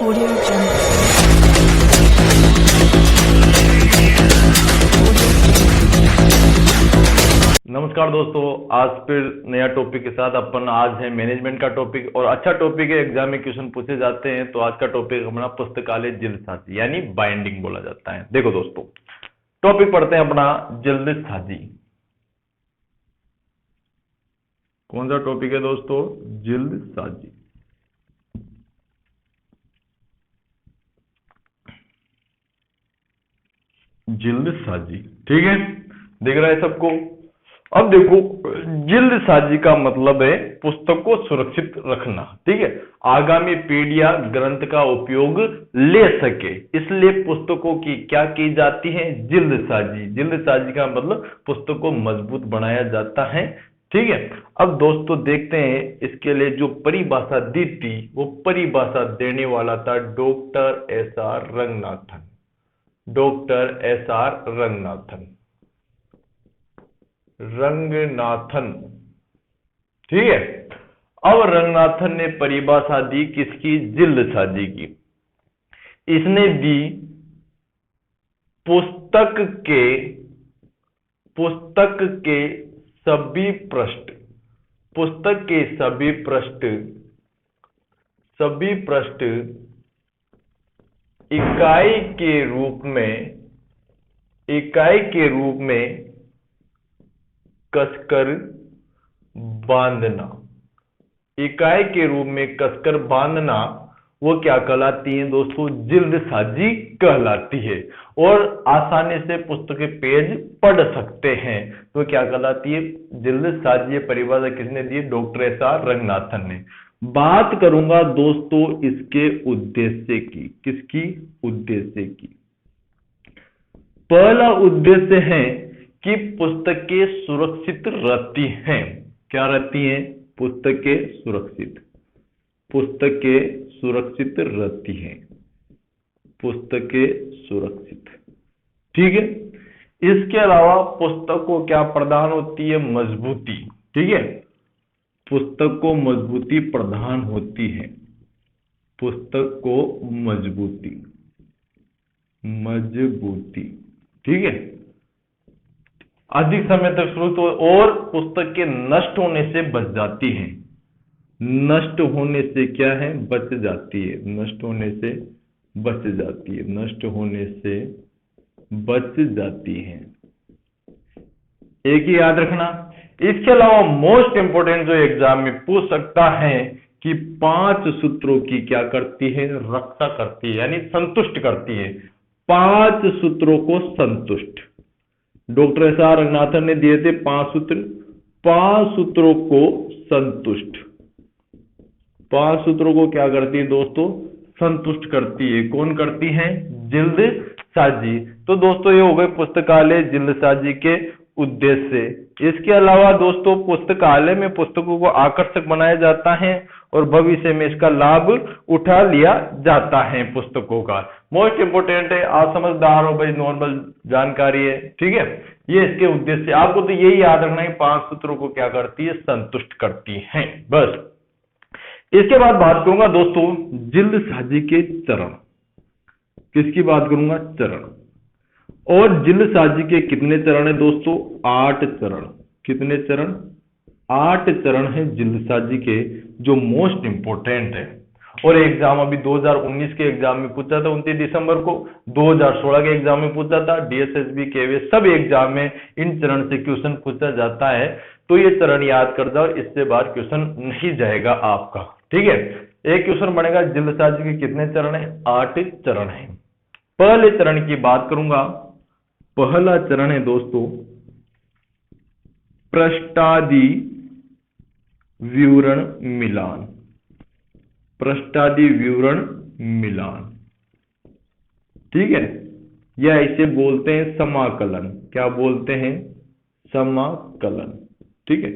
Audio Jungle. नमस्कार दोस्तों, आज फिर नया टॉपिक के साथ अपन आज है मैनेजमेंट का टॉपिक और अच्छा टॉपिक है। एग्जाम में क्वेश्चन पूछे जाते हैं तो आज का टॉपिक अपना पुस्तकालय जल्दसाजी यानी बाइंडिंग बोला जाता है। देखो दोस्तों, टॉपिक पढ़ते हैं अपना जल्दसाजी। कौन सा टॉपिक है दोस्तों? जल्दसाजी। जल्दसाजी, ठीक है, दिख रहा है सबको। अब देखो, जल्दसाजी का मतलब है पुस्तक को सुरक्षित रखना, ठीक है, आगामी पीढ़ियां ग्रंथ का उपयोग ले सके, इसलिए पुस्तकों की क्या की जाती है? जल्दसाजी। जल्दसाजी का मतलब पुस्तक को मजबूत बनाया जाता है, ठीक है। अब दोस्तों देखते हैं इसके लिए जो परिभाषा दी थी, वो परिभाषा देने वाला था doctor SR. Ranganathan. Doctor SR. Ranganathan, ठीक है। अब रंगनाथन ने परिभाषा दी किसकी? जल्दसाजी की। इसने दी पुस्तक के सभी पृष्ठ इकाई के रूप में कसकर बांधना। इकाई के रूप में कसकर बांधना वो क्या कहलाती है दोस्तों? जल्दसाजी कहलाती है। और आसानी से पुस्तक के पेज पढ़ सकते हैं तो क्या कहलाती है? जल्दसाजी। परिभाषा किसने दी? Doctor SR. रंगनाथन ने। बात करूंगा दोस्तों इसके उद्देश्य की। किसकी? उद्देश्य की। पहला उद्देश्य है कि पुस्तकें सुरक्षित रहती हैं। क्या रहती हैं? पुस्तकें सुरक्षित रहती हैं। पुस्तकें सुरक्षित, ठीक है। इसके अलावा पुस्तक को क्या प्रदान होती है? मजबूती, ठीक है। पुस्तक को मजबूती प्रदान होती है। पुस्तक को मजबूती, ठीक है। अधिक समय तक सुरक्षित और पुस्तक के नष्ट होने से बच जाती है। नष्ट होने से क्या है? बच जाती है। नष्ट होने से बच जाती है। एक ही याद रखना। इसके अलावा मोस्ट इंपोर्टेंट जो एग्जाम में पूछ सकता है कि 5 सूत्रों की क्या करती है? रक्षा करती है, यानी संतुष्ट करती है। 5 सूत्रों को संतुष्ट। Doctor SR. रंगनाथन ने दिए थे 5 सूत्र। 5 सूत्रों को संतुष्ट। 5 सूत्रों को क्या करती है दोस्तों? संतुष्ट करती है। कौन करती है? जल्दसाजी। तो दोस्तों ये हो गए पुस्तकालय जल्दसाजी के उद्देश्य। इसके अलावा दोस्तों पुस्तकालय में पुस्तकों को आकर्षक बनाया जाता है और भविष्य में इसका लाभ उठा लिया जाता है पुस्तकों का। मोस्ट इंपोर्टेंट है, आप समझदार हो भाई, नॉर्मल जानकारी है, ठीक है। ये इसके उद्देश्य। आपको तो यही याद रखना है, 5 सूत्रों को क्या करती है? संतुष्ट करती है, बस। इसके बाद बात करूंगा दोस्तों जल्दसाजी के चरण। किसकी बात करूंगा? चरण। और जल्दसाजी के कितने चरण है दोस्तों? 8 चरण। कितने चरण? 8 चरण है जल्दसाजी के, जो मोस्ट इंपोर्टेंट है। और एग्जाम अभी 2019 के एग्जाम में पूछा था 29 दिसंबर को, 2016 के एग्जाम में पूछा था, डीएसएसबी के सब एग्जाम में इन चरण से क्वेश्चन पूछा जाता है। तो ये चरण याद कर जाओ, इससे बाहर क्वेश्चन नहीं जाएगा आपका, ठीक है। एक क्वेश्चन बनेगा जल्दसाजी के कितने चरण है? 8 चरण है। पहले चरण की बात करूंगा। पहला चरण है दोस्तों पृष्ठादि विवरण मिलान। पृष्ठादि विवरण मिलान, ठीक है, या इसे बोलते हैं समाकलन। क्या बोलते हैं? समाकलन, ठीक है।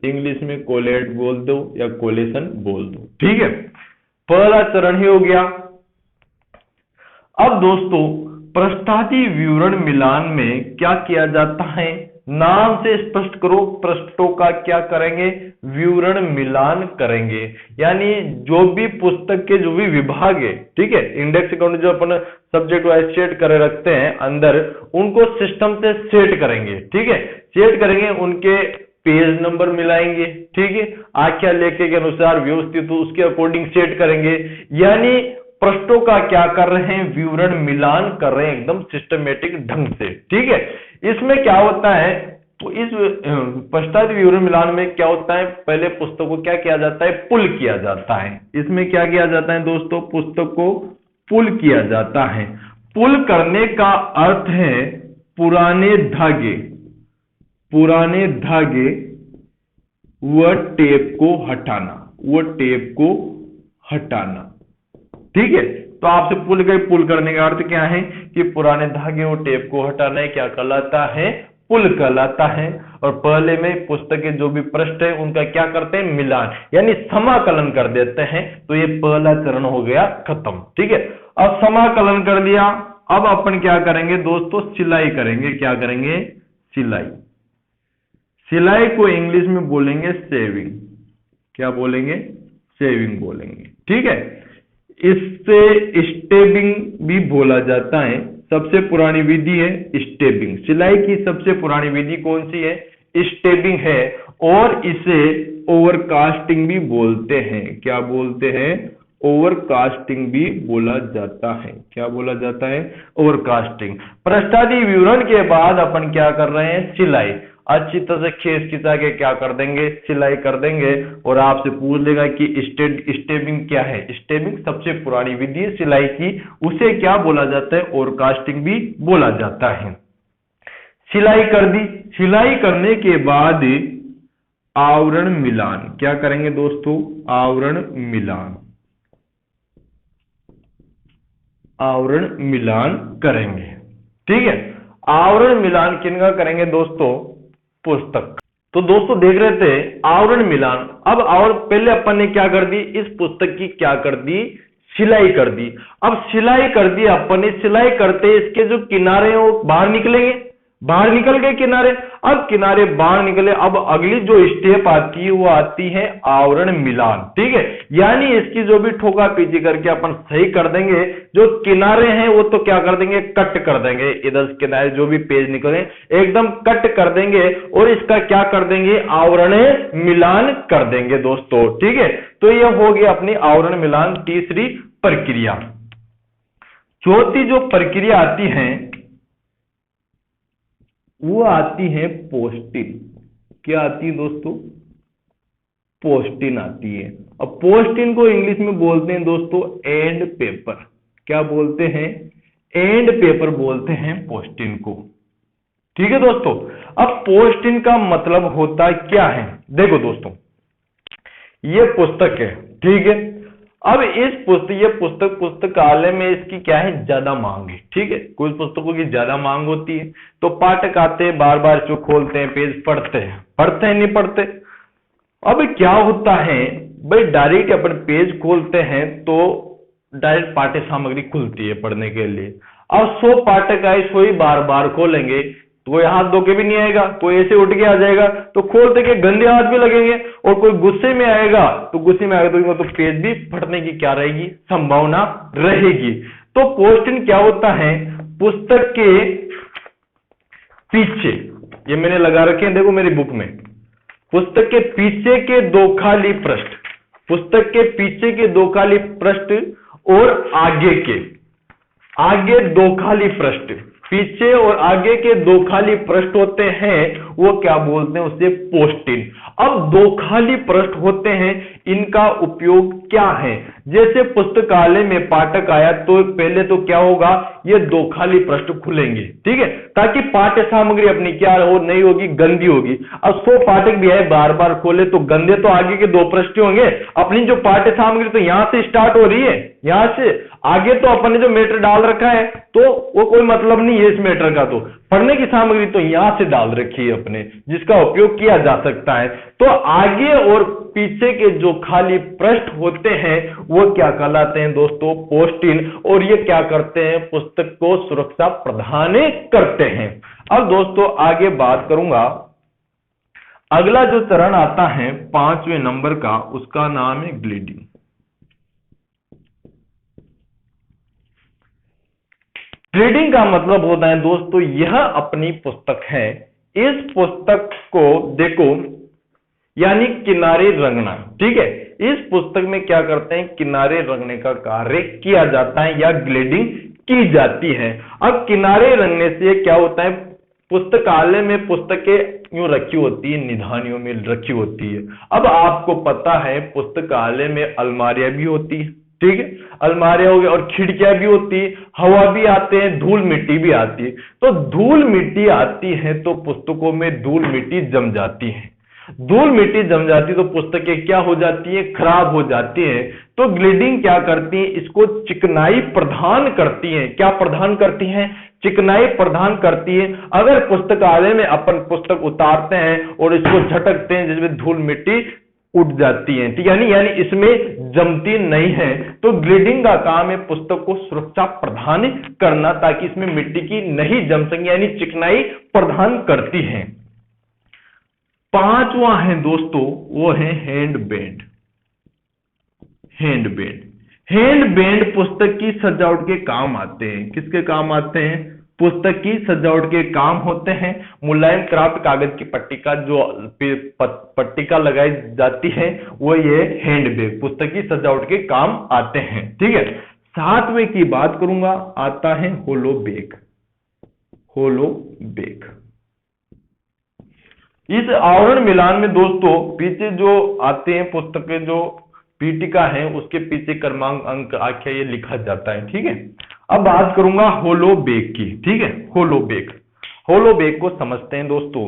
इंग्लिश में कोलेट बोल दो या कोलेशन बोल दो, ठीक है। पहला चरण ही हो गया। अब दोस्तों पृष्ठादि विवरण मिलान में क्या किया जाता है? नाम से स्पष्ट करो, पृष्ठों का क्या करेंगे, विवरण मिलान करेंगे। यानी जो भी पुस्तक के जो भी विभाग है, ठीक है, इंडेक्स अकाउंट जो अपन सब्जेक्ट वाइज सेट करे रखते हैं अंदर, उनको सिस्टम से सेट करेंगे, ठीक है, सेट करेंगे, उनके पेज नंबर मिलाएंगे, ठीक है, आख्या लेखे के अनुसार व्यवस्थित उसके अकॉर्डिंग सेट करेंगे। यानी पृष्ठों का क्या कर रहे हैं, विवरण मिलान कर रहे हैं एकदम सिस्टमेटिक ढंग से, ठीक है। इसमें क्या होता है, तो इस पश्चात विवरण मिलान में क्या होता है, पहले पुस्तक को क्या किया जाता है, पुल किया जाता है। इसमें क्या किया जाता है दोस्तों, पुस्तक को पुल किया जाता है। पुल करने का अर्थ है पुराने धागे व टेप को हटाना, ठीक है। तो आपसे पुल करने का अर्थ क्या है कि पुराने धागे और टेप को हटाना है, क्या कहलाता है, पुल कहलाता है। और पहले में पुस्तक के जो भी पृष्ठ है उनका क्या करते हैं, मिलान यानी समाकलन कर देते हैं। तो ये पहला चरण हो गया खत्म, ठीक है। अब समाकलन कर लिया, अब अपन क्या करेंगे दोस्तों, सिलाई करेंगे। क्या करेंगे, सिलाई को इंग्लिश में बोलेंगे सेविंग। क्या बोलेंगे, सेविंग बोलेंगे, ठीक है। इससे स्टेबिंग भी बोला जाता है। सबसे पुरानी विधि है स्टेबिंग। सिलाई की सबसे पुरानी विधि कौन सी है, स्टेबिंग है। और इसे ओवरकास्टिंग भी बोलते हैं। क्या बोलते हैं, ओवरकास्टिंग भी बोला जाता है। क्या बोला जाता है, ओवरकास्टिंग। पृष्ठादि विवरण के बाद अपन क्या कर रहे हैं, सिलाई। अच्छी तरह से खींच खिंचा के क्या कर देंगे, सिलाई कर देंगे। और आपसे पूछ लेगा कि स्टेबिंग क्या है। स्टेबिंग सबसे पुरानी विधि है सिलाई की, उसे क्या बोला जाता है, ओवरकास्टिंग भी बोला जाता है। सिलाई कर दी, सिलाई करने के बाद आवरण मिलान। क्या करेंगे दोस्तों, आवरण मिलान करेंगे, ठीक है। आवरण मिलान किनका करेंगे दोस्तों, पुस्तक। तो दोस्तों देख रहे थे आवरण मिलान। अब पहले अपन ने क्या कर दी, इस पुस्तक की क्या कर दी, सिलाई कर दी। अब सिलाई कर दी अपन ने, सिलाई करते इसके जो किनारे हैं वो बाहर निकलेंगे, बाहर निकल गए किनारे। अब किनारे बाहर निकले, अब अगली जो स्टेप आती है वो आती है आवरण मिलान, ठीक है। यानी इसकी जो भी ठोका पीछे करके अपन सही कर देंगे, जो किनारे हैं वो तो क्या कर देंगे, कट कर देंगे। इधर किनारे जो भी पेज निकले एकदम कट कर देंगे और इसका क्या कर देंगे, आवरण मिलान कर देंगे दोस्तों, ठीक है। तो ये हो गया अपनी आवरण मिलान तीसरी प्रक्रिया। चौथी जो प्रक्रिया आती है वो आती है पोस्टिंग। क्या आती है दोस्तों, पोस्टिंग आती है। अब पोस्टिंग को इंग्लिश में बोलते हैं दोस्तों एंड पेपर। क्या बोलते हैं, एंड पेपर बोलते हैं पोस्टिंग को, ठीक है दोस्तों। अब पोस्टिंग का मतलब होता क्या है, देखो दोस्तों ये पुस्तक है, ठीक है। अब ये पुस्तक पुस्तकालय में इसकी क्या है, ज्यादा मांग है, ठीक है। कुछ पुस्तकों की ज्यादा मांग होती है तो पाठक आते हैं, बार बार जो खोलते हैं पेज, पढ़ते हैं नहीं पढ़ते। अब क्या होता है भाई, डायरेक्ट अपन पेज खोलते हैं तो डायरेक्ट पाठ्य सामग्री खुलती है पढ़ने के लिए। अब 100 पाठक आए, 100 ही बार बार खोलेंगे तो कोई हाथ धो के भी नहीं आएगा, कोई ऐसे उठ के आ जाएगा तो खोलते के गंदे हाथ भी लगेंगे। और कोई गुस्से में आएगा तो पेज भी फटने की क्या रहेगी, संभावना रहेगी। तो पोस्टिंग क्या होता है, पुस्तक के पीछे, ये मैंने लगा रखे हैं देखो मेरी बुक में, पुस्तक के पीछे के 2 खाली पृष्ठ, पुस्तक के पीछे के 2 खाली पृष्ठ और आगे 2 खाली पृष्ठ, पीछे और आगे के 2 खाली पृष्ठ होते हैं, वो क्या बोलते हैं, उसे पोस्टिंग। अब 2 खाली पृष्ठ होते हैं, इनका उपयोग क्या है, जैसे पुस्तकालय में पाठक आया तो पहले तो क्या होगा, ये 2 खाली पृष्ठ खुलेंगे, ठीक है, ताकि पाठ्य सामग्री अपनी क्या हो, नहीं होगी, गंदी होगी। अब 100 पाठक भी आए, बार बार खोले तो गंदे तो आगे के 2 पृष्ठ होंगे। अपनी जो पाठ्य सामग्री तो यहां से स्टार्ट हो रही है, यहां से आगे तो अपन ने जो मैटर डाल रखा है तो वो कोई मतलब नहीं है इस मैटर का, तो पढ़ने की सामग्री तो यहां से डाल रखी है अपने, जिसका उपयोग किया जा सकता है। तो आगे और पीछे के जो खाली पृष्ठ होते हैं वो क्या कहलाते हैं दोस्तों? पोस्टिन। और ये क्या करते हैं? पुस्तक को सुरक्षा प्रदान करते हैं। अब दोस्तों आगे बात करूंगा, अगला जो चरण आता है 5वें नंबर का, उसका नाम है ग्लेडिंग। ग्लेडिंग का मतलब होता है दोस्तों, यह अपनी पुस्तक है, इस पुस्तक को देखो, यानी किनारे रंगना, ठीक है। इस पुस्तक में क्या करते हैं? किनारे रंगने का कार्य किया जाता है या ग्लेडिंग की जाती है। अब किनारे रंगने से क्या होता है? पुस्तकालय में पुस्तकें यूं रखी होती है, निधानियों में रखी होती है। अब आपको पता है पुस्तकालय में अलमारियां भी होती है, ठीक है, अलमारियां हो गई, और खिड़कियां भी होती है, हवा भी आते हैं, धूल मिट्टी भी आती है। तो धूल मिट्टी आती है तो पुस्तकों में धूल मिट्टी जम जाती है, धूल मिट्टी जम जाती तो पुस्तकें क्या हो जाती है? खराब हो जाती है। तो ग्लेडिंग क्या करती है? इसको चिकनाई प्रदान करती है। क्या प्रदान करती है? चिकनाई प्रदान करती है। अगर पुस्तकालय में अपन पुस्तक उतारते हैं और इसको झटकते हैं, जिसमें धूल मिट्टी उठ जाती है, ठीक, यानी इसमें जमती नहीं है। तो ग्लेडिंग का काम है पुस्तक को सुरक्षा प्रदान करना, ताकि इसमें मिट्टी की नहीं जम सके, यानी चिकनाई प्रदान करती है। 5वां है दोस्तों, वो है hand band. Hand band, hand band पुस्तक की सजावट के काम आते हैं। किसके काम आते हैं? पुस्तक की सजावट के काम होते हैं। मुलायम क्राफ्ट कागज की पट्टिका, जो पट्टिका लगाई जाती है, वो ये हैंड बैग पुस्तक की सजावट के काम आते हैं, ठीक है। 7वें की बात करूंगा, आता है होलो बैग। होलो बैग, इस आवरण मिलान में दोस्तों पीछे जो आते हैं पुस्तक के जो पीठिका है, उसके पीछे क्रमांक अंक आख्या ये लिखा जाता है, ठीक है। अब बात करूंगा होलो बैग की, ठीक है। होलो बैग, होलो बैग को समझते हैं दोस्तों।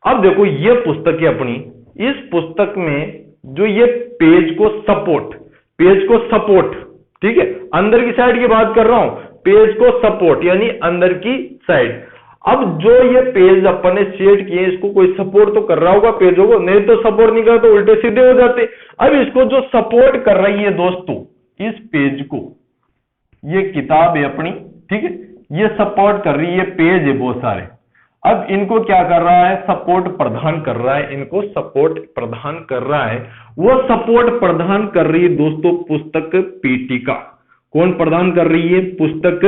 अब देखो ये पुस्तक है अपनी, इस पुस्तक में जो ये पेज को सपोर्ट, ठीक है, अंदर की साइड की बात कर रहा हूं, पेज को सपोर्ट यानी अंदर की साइड। अब जो ये पेज अपन ने सेट किए, इसको कोई सपोर्ट तो कर रहा होगा पेजों को, नहीं तो सपोर्ट नहीं कर तो उल्टे सीधे हो जाते। अब इसको जो सपोर्ट कर रही है दोस्तों, इस पेज को, ये किताब है अपनी, ठीक है, ये सपोर्ट कर रही है, पेज है बहुत सारे। अब इनको क्या कर रहा है? सपोर्ट प्रदान कर रहा है, इनको सपोर्ट प्रदान कर रहा है। वो सपोर्ट प्रदान कर रही है दोस्तों पुस्तक पीठिका। कौन प्रदान कर रही है? पुस्तक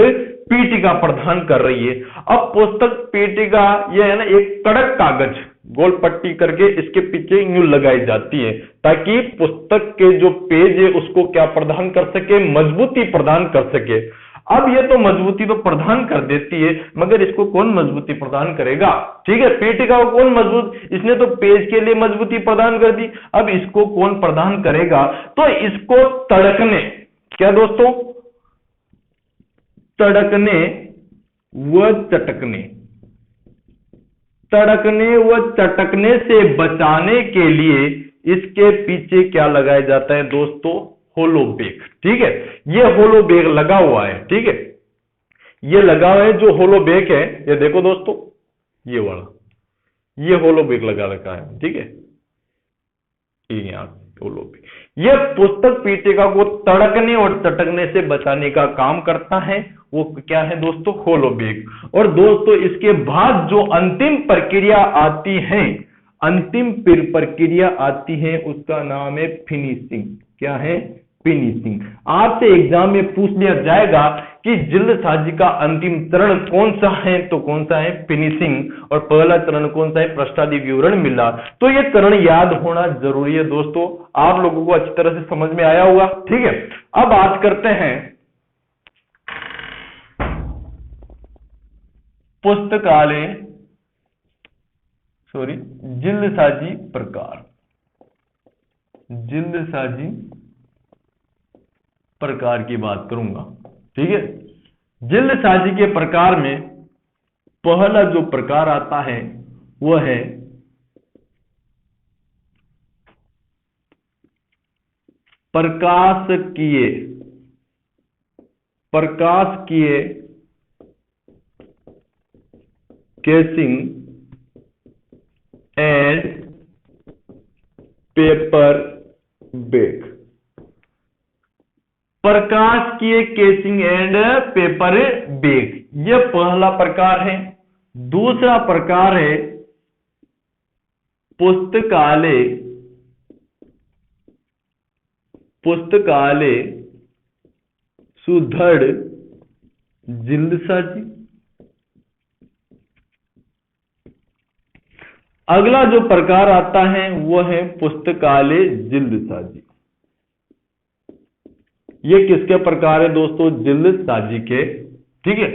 पीठिका प्रदान कर रही है। अब पुस्तक पीठिका ये है ना, एक कड़क कागज गोल पट्टी करके इसके पीछे यूं लगाई जाती है, ताकि पुस्तक के जो पेज है उसको क्या प्रदान कर सके? मजबूती प्रदान कर सके। अब ये तो मजबूती तो प्रदान कर देती है, मगर इसको कौन मजबूती प्रदान करेगा? ठीक है, पीठिका को कौन मजबूत, इसने तो पेज के लिए मजबूती प्रदान कर दी, अब इसको कौन प्रदान करेगा? तो इसको तड़कने, क्या दोस्तों? तड़कने व चटकने, तड़कने व चटकने से बचाने के लिए इसके पीछे क्या लगाया जाता है दोस्तों? होलो बैग, ठीक है। ये होलो बैग लगा हुआ है, ठीक है, ये लगा हुआ है। जो होलो बैग है, ये देखो दोस्तों, ये वाला, ये होलो बैग लगा रखा है, ठीक है, यहां होलो बैग। ये पुस्तक पीठिका को तड़कने और चटकने से बचाने का काम करता है। वो क्या है दोस्तों? होलो बैग। और दोस्तों इसके बाद जो अंतिम प्रक्रिया आती है, अंतिम प्रक्रिया आती है, उसका नाम है फिनिशिंग। क्या है? फिनिशिंग। आपसे एग्जाम में पूछ लिया जाएगा कि जल्दसाजी का अंतिम चरण कौन सा है, तो कौन सा है? फिनिशिंग। और पहला चरण कौन सा है? पृष्ठादि विवरण मिला। तो ये चरण याद होना जरूरी है दोस्तों, आप लोगों को अच्छी तरह से समझ में आया होगा, ठीक है। अब बात करते हैं पुस्तकालय, जल्दसाजी प्रकार। जल्दसाजी प्रकार की बात करूंगा, ठीक है। जल्दसाजी के प्रकार में पहला जो प्रकार आता है वह है प्रकाशकीय, प्रकाशकीय केसिंग एंड पेपर बेग। प्रकाशिकीय केसिंग एंड पेपर बेग, यह पहला प्रकार है। दूसरा प्रकार है पुस्तकालय सुदृढ़ जिल्दसाजी। अगला जो प्रकार आता है वो है पुस्तकालय जिल्दसाजी। ये किसके प्रकार है दोस्तों? जिल्दसाजी के। ठीक है।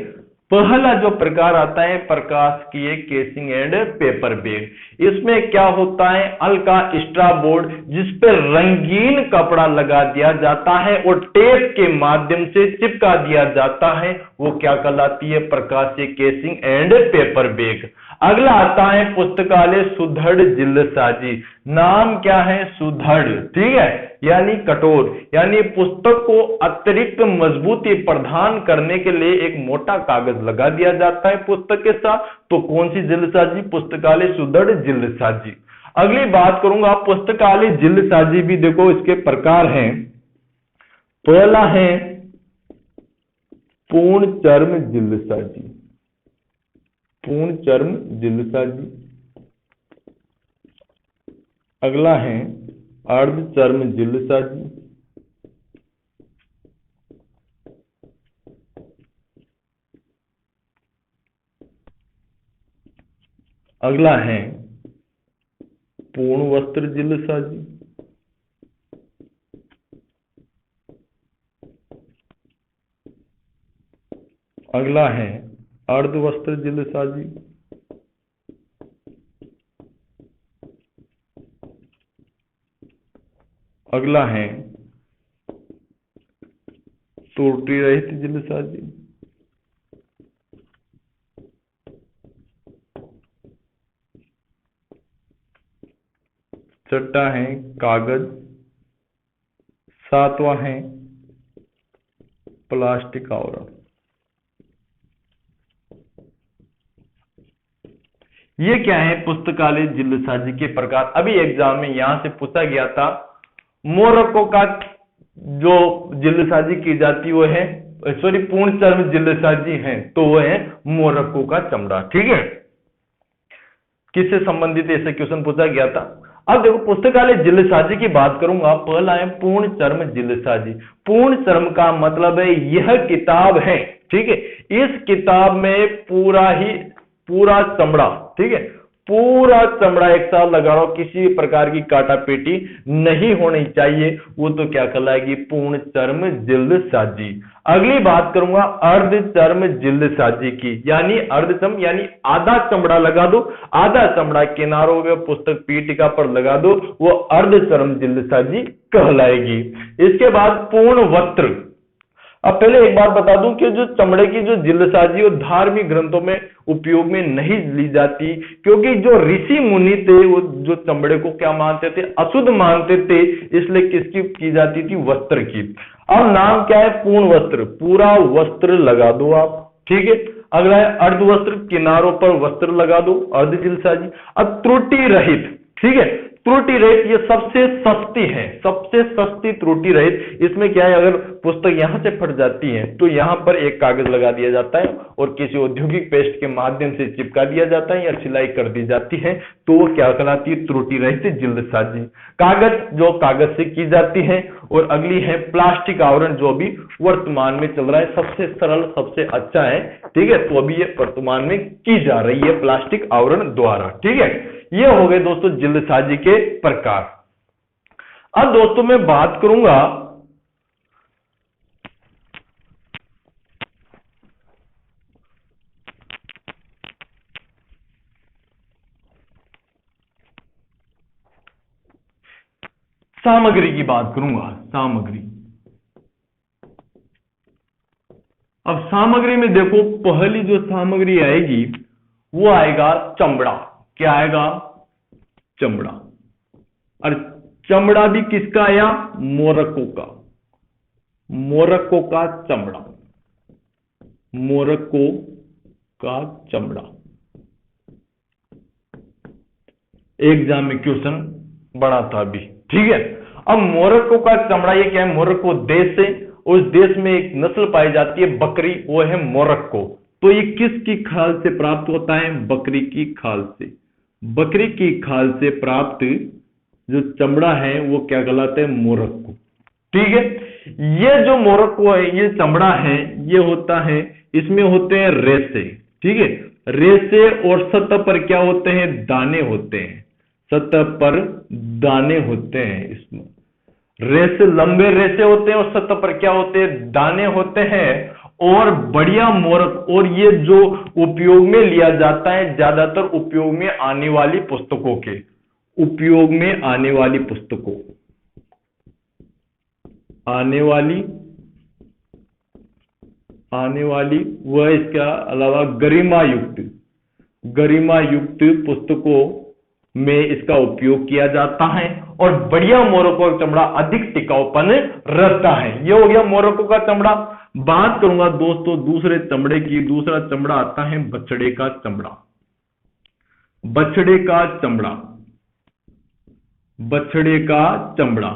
पहला जो प्रकार आता है प्रकाशिकीय केसिंग एंड पेपर बेग। इसमें क्या होता है? हल्का स्ट्रा बोर्ड जिस पर रंगीन कपड़ा लगा दिया जाता है और टेप के माध्यम से चिपका दिया जाता है, वो क्या कहलाती है? प्रकाशिकीय केसिंग एंड पेपर बेग। अगला आता है पुस्तकालय सुदृढ़ जिल्दसाजी। नाम क्या है? सुदृढ़। ठीक है, यानी कठोर, यानी पुस्तक को अतिरिक्त मजबूती प्रदान करने के लिए एक मोटा कागज लगा दिया जाता है पुस्तक के साथ। तो कौन सी जिल्दसाजी? पुस्तकालय सुदृढ़ जिल्दसाजी। अगली बात करूंगा पुस्तकालय जिल्दसाजी भी, देखो इसके प्रकार हैं। पहला है पूर्ण चर्म जिल्दसाजी। पूर्ण चर्म जिल्दसाजी। अगला है अर्ध चर्म जिल्दसाजी। अगला है पूर्ण वस्त्र जिल्दसाजी। अगला है अर्ध वस्त्र जिल्दसाजी। अगला है त्रुटि रहित जिल्दसाजी। छठा है कागज। सातवां है प्लास्टिक आवरण। ये क्या है? पुस्तकालय जिल्दसाजी के प्रकार। अभी एग्जाम में यहां से पूछा गया था, मोरक्को का जो जिल्दसाजी की जाती है वो है, सॉरी, पूर्ण चर्म जिल्दसाजी है तो वो है मोरक्को का चमड़ा। ठीक है, किससे संबंधित ऐसे क्वेश्चन पूछा गया था। अब देखो पुस्तकालय जिल्दसाजी की बात करूंगा। पहला है पूर्ण चर्म जिल्दसाजी। पूर्ण चर्म का मतलब है यह किताब है, ठीक है, इस किताब में पूरा चमड़ा, ठीक है, पूरा चमड़ा एक साथ लगा रहा हो, किसी प्रकार की काटा पेटी नहीं होनी चाहिए, वो तो क्या कहलाएगी? पूर्ण चर्म जिल्दसाजी। अगली बात करूंगा अर्ध चर्म जिल्दसाजी की, यानी अर्ध चर्म यानी आधा चमड़ा लगा दो, आधा चमड़ा किनारों में पुस्तक पीठिका पर लगा दो, वो अर्ध चर्म जिल्दसाजी कहलाएगी। इसके बाद पूर्ण वस्त्र। अब पहले एक बात बता दूं कि जो चमड़े की जो जिल्दसाजी और धार्मिक ग्रंथों में उपयोग में नहीं ली जाती, क्योंकि जो ऋषि मुनि थे वो जो चमड़े को क्या मानते थे? अशुद्ध मानते थे, इसलिए किसकी की जाती थी? वस्त्र की। अब नाम क्या है? पूर्ण वस्त्र। पूरा वस्त्र लगा दो आप, ठीक है। अगला है अर्ध वस्त्र, किनारों पर वस्त्र लगा दो, अर्ध जिल्दसाजी। अब त्रुटि रहित, ठीक है, त्रुटि रहित ये सबसे सस्ती है, सबसे सस्ती त्रुटि रहित। इसमें क्या है? अगर पुस्तक यहां से फट जाती है तो यहां पर एक कागज लगा दिया जाता है और किसी औद्योगिक पेस्ट के माध्यम से चिपका दिया जाता है या सिलाई कर दी जाती है, तो वो क्या कहलाती है? त्रुटि रहित जिल्दसाजी। कागज जो कागज से की जाती है। और अगली है प्लास्टिक आवरण, जो अभी वर्तमान में चल रहा है, सबसे सरल सबसे अच्छा है, ठीक है, तो अभी ये वर्तमान में की जा रही है प्लास्टिक आवरण द्वारा। ठीक है, ये हो गए दोस्तों जिल्दसाजी के प्रकार। अब दोस्तों मैं बात करूंगा सामग्री की बात करूंगा। सामग्री, अब सामग्री में देखो पहली जो सामग्री आएगी वो आएगा चमड़ा। क्या आएगा? चमड़ा। और चमड़ा भी किसका आया? मोरक्को का। मोरक्को का चमड़ा। मोरक्को का चमड़ा। एग्जाम में क्वेश्चन बड़ा था अभी, ठीक है। अब मोरक्को का चमड़ा, ये क्या है, मोरक्को देश है, उस देश में एक नस्ल पाई जाती है बकरी, वो है मोरक्को। तो ये किसकी खाल से प्राप्त होता है, बकरी की खाल से। बकरी की खाल से प्राप्त जो चमड़ा है वो क्या कहलाता है, मोरक्को। ठीक है, ये जो मोरक्को है, ये चमड़ा है, ये होता है, इसमें होते हैं रेशे। ठीक है, रेशे, और सतह पर क्या होते हैं, दाने होते हैं, सतह पर दाने होते हैं। इसमें रेशे, लंबे रेशे होते हैं, और सतह पर क्या होते हैं, दाने होते हैं। और बढ़िया मोरक, और ये जो उपयोग में लिया जाता है, ज्यादातर उपयोग में आने वाली पुस्तकों के, उपयोग में आने वाली पुस्तकों, आने वाली वह, इसके अलावा गरिमा युक्त पुस्तकों में इसका उपयोग किया जाता है। और बढ़िया मोरक्को का चमड़ा अधिक टिकाऊपन रखता है। यह हो गया मोरक्को का चमड़ा। बात करूंगा दोस्तों दूसरे चमड़े की। दूसरा चमड़ा आता है बछड़े का चमड़ा। बछड़े का चमड़ा, बछड़े का चमड़ा।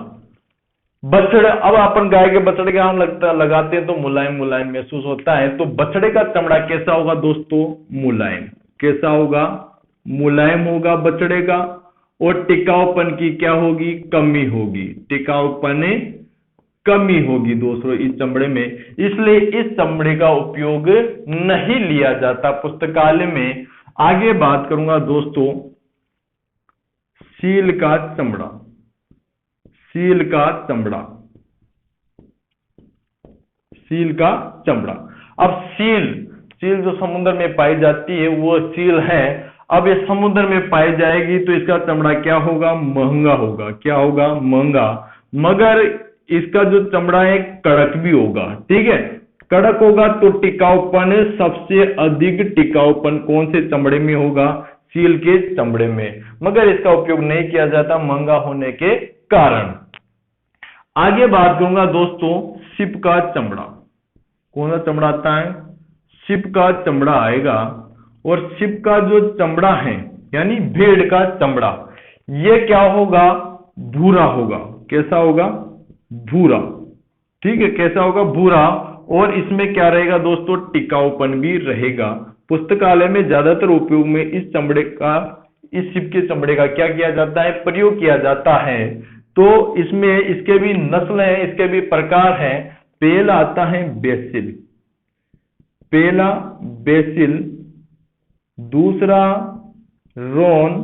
बछड़े, अब अपन गाय के बछड़े का हम लगाते हैं तो मुलायम मुलायम महसूस होता है। तो बछड़े का चमड़ा कैसा होगा दोस्तों, मुलायम। कैसा होगा, मुलायम होगा बछड़े का। और टिकाऊपन की क्या होगी, कमी होगी। टिकाऊपन कमी होगी दोस्तों इस चमड़े में, इसलिए इस चमड़े का उपयोग नहीं लिया जाता पुस्तकालय में। आगे बात करूंगा दोस्तों सील का चमड़ा। सील का चमड़ा, सील का चमड़ा। अब सील जो समुद्र में पाई जाती है वो सील है। अब ये समुद्र में पाई जाएगी तो इसका चमड़ा क्या होगा, महंगा होगा। क्या होगा, महंगा। मगर इसका जो चमड़ा है कड़क भी होगा। ठीक है, कड़क होगा तो टिकाऊपन, सबसे अधिक टिकाऊपन कौन से चमड़े में होगा, सील के चमड़े में। मगर इसका उपयोग नहीं किया जाता महंगा होने के कारण। आगे बात करूंगा दोस्तों शिप का चमड़ा। कौन सा चमड़ा आता है, शिप का चमड़ा आएगा। और शिप का जो चमड़ा है यानी भेड़ का चमड़ा, ये क्या होगा, भूरा होगा। कैसा होगा, भूरा। ठीक है, कैसा होगा, भूरा। और इसमें क्या रहेगा दोस्तों, टिकाऊपन भी रहेगा। पुस्तकालय में ज्यादातर उपयोग में इस चमड़े का, इस शिप के चमड़े का क्या किया जाता है, प्रयोग किया जाता है। तो इसमें इसके भी नस्ल हैं, इसके भी प्रकार हैं। पहला आता है बेसिल, पहला बेसिल, दूसरा रोन,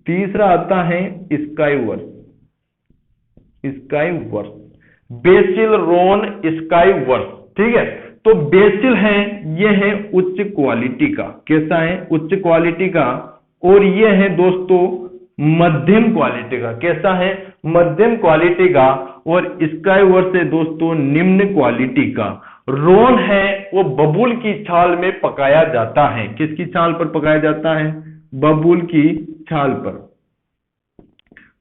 तीसरा आता है स्काईवर्स। स्काईवर्स, बेसिल, रोन, स्काईवर्स। ठीक है, तो बेसिल है, ये है उच्च क्वालिटी का। कैसा है, उच्च क्वालिटी का। और ये है दोस्तों मध्यम क्वालिटी का। कैसा है, मध्यम क्वालिटी का। और स्काईवर्स है दोस्तों निम्न क्वालिटी का। रोन है वो बबूल की छाल में पकाया जाता है। किसकी छाल पर पकाया जाता है, बबूल की छाल पर।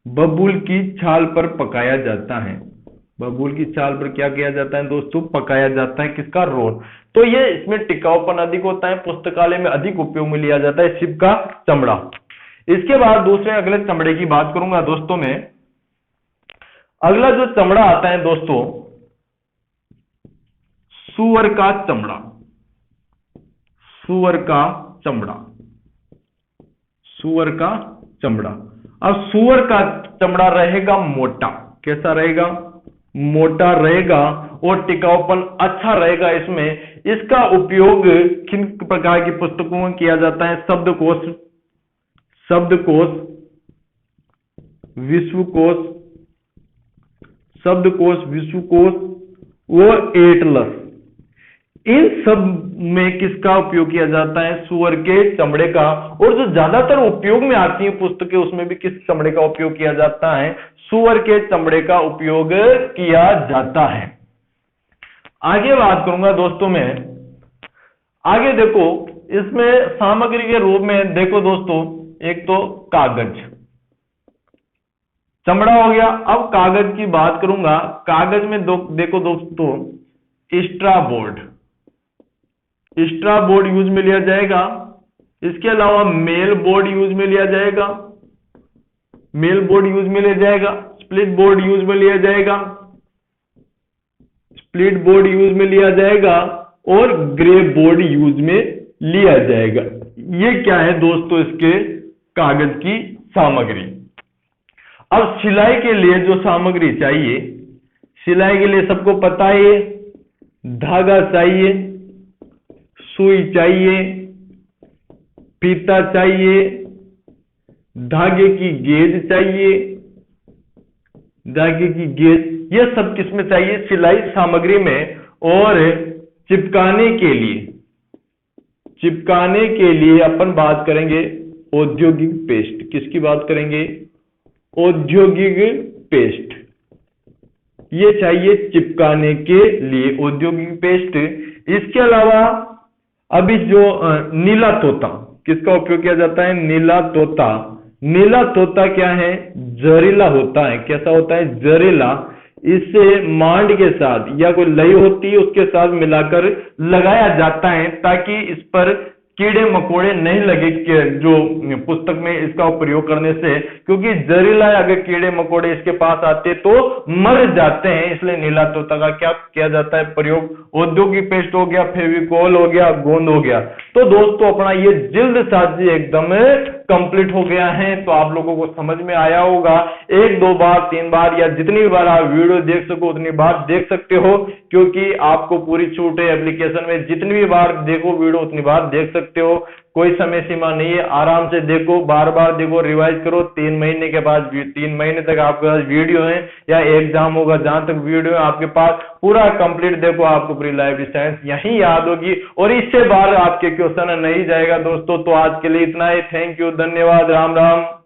बबूल की छाल पर पकाया जाता है। बबूल की छाल पर क्या किया जाता है दोस्तों, पकाया जाता है। किसका, रोन। तो ये इसमें टिकाऊपन अधिक होता है, पुस्तकालय में अधिक उपयोग में लिया जाता है शिप का चमड़ा। इसके बाद दूसरे अगले चमड़े की बात करूंगा दोस्तों में। अगला जो चमड़ा आता है दोस्तों सूअर का चमड़ा। सूअर का चमड़ा, सूअर का चमड़ा। अब सूअर का चमड़ा रहेगा मोटा। कैसा रहेगा, मोटा रहेगा। और टिकाऊपन अच्छा रहेगा इसमें। इसका उपयोग किन प्रकार की पुस्तकों में किया जाता है, शब्दकोश, शब्दकोश, विश्वकोश, शब्दकोश, विश्वकोश और एटलस। इन सब में किसका उपयोग किया जाता है, सूअर के चमड़े का। और जो ज्यादातर उपयोग में आती है पुस्तकें उसमें भी किस चमड़े का उपयोग किया जाता है, सूअर के चमड़े का उपयोग किया जाता है। आगे बात करूंगा दोस्तों में। आगे देखो इसमें सामग्री के रूप में देखो दोस्तों, एक तो कागज, चमड़ा हो गया। अब कागज की बात करूंगा। कागज में देखो दोस्तों straw board, straw board use में लिया जाएगा। इसके अलावा मेल बोर्ड यूज में लिया जाएगा। मेल बोर्ड यूज में लिया जाएगा, स्प्लिट बोर्ड यूज में लिया जाएगा, स्प्लिट बोर्ड यूज में लिया जाएगा और ग्रे बोर्ड यूज में लिया जाएगा। ये क्या है दोस्तों, इसके कागज की सामग्री। अब सिलाई के लिए जो सामग्री चाहिए, सिलाई के लिए सबको पता है, धागा चाहिए, सुई चाहिए, फीता चाहिए, धागे की गेज चाहिए, धागे की गेज, यह सब किसमें चाहिए, सिलाई सामग्री में। और चिपकाने के लिए अपन बात करेंगे औद्योगिक पेस्ट। किसकी बात करेंगे, औद्योगिक पेस्ट, ये चाहिए चिपकाने के लिए औद्योगिक पेस्ट। इसके अलावा अभी जो नीला तोता, किसका उपयोग किया जाता है, नीला तोता। नीला तोता क्या है, जहरीला होता है। कैसा होता है, जहरीला। इसे मांड के साथ या कोई लई होती है उसके साथ मिलाकर लगाया जाता है ताकि इस पर कीड़े मकोड़े नहीं लगे, जो पुस्तक में इसका प्रयोग करने से, क्योंकि जहरीला अगर कीड़े मकोड़े इसके पास आते तो मर जाते हैं। इसलिए नीला तोता का क्या किया जाता है प्रयोग, औद्योगिक पेस्ट हो गया, फेविकोल हो गया, गोंद हो गया। तो दोस्तों अपना ये जिल्द साजी एकदम कंप्लीट हो गया है। तो आप लोगों को समझ में आया होगा। 1 2 बार 3 बार या जितनी बार आप वीडियो देख सको उतनी बार देख सकते हो, क्योंकि आपको पूरी छूट है एप्लीकेशन में। जितनी भी बार देखो वीडियो उतनी बार देख सकते हो, कोई समय सीमा नहीं है। आराम से देखो, बार बार देखो, रिवाइज करो। 3 महीने के बाद 3 महीने तक आपके पास वीडियो है या एग्जाम होगा, जहां तक वीडियो है आपके पास पूरा कंप्लीट देखो, आपको पूरी लाइब्रेरी साइंस यही याद होगी और इससे बाहर आपके क्वेश्चन नहीं जाएगा दोस्तों। तो आज के लिए इतना ही। थैंक यू, धन्यवाद, राम राम।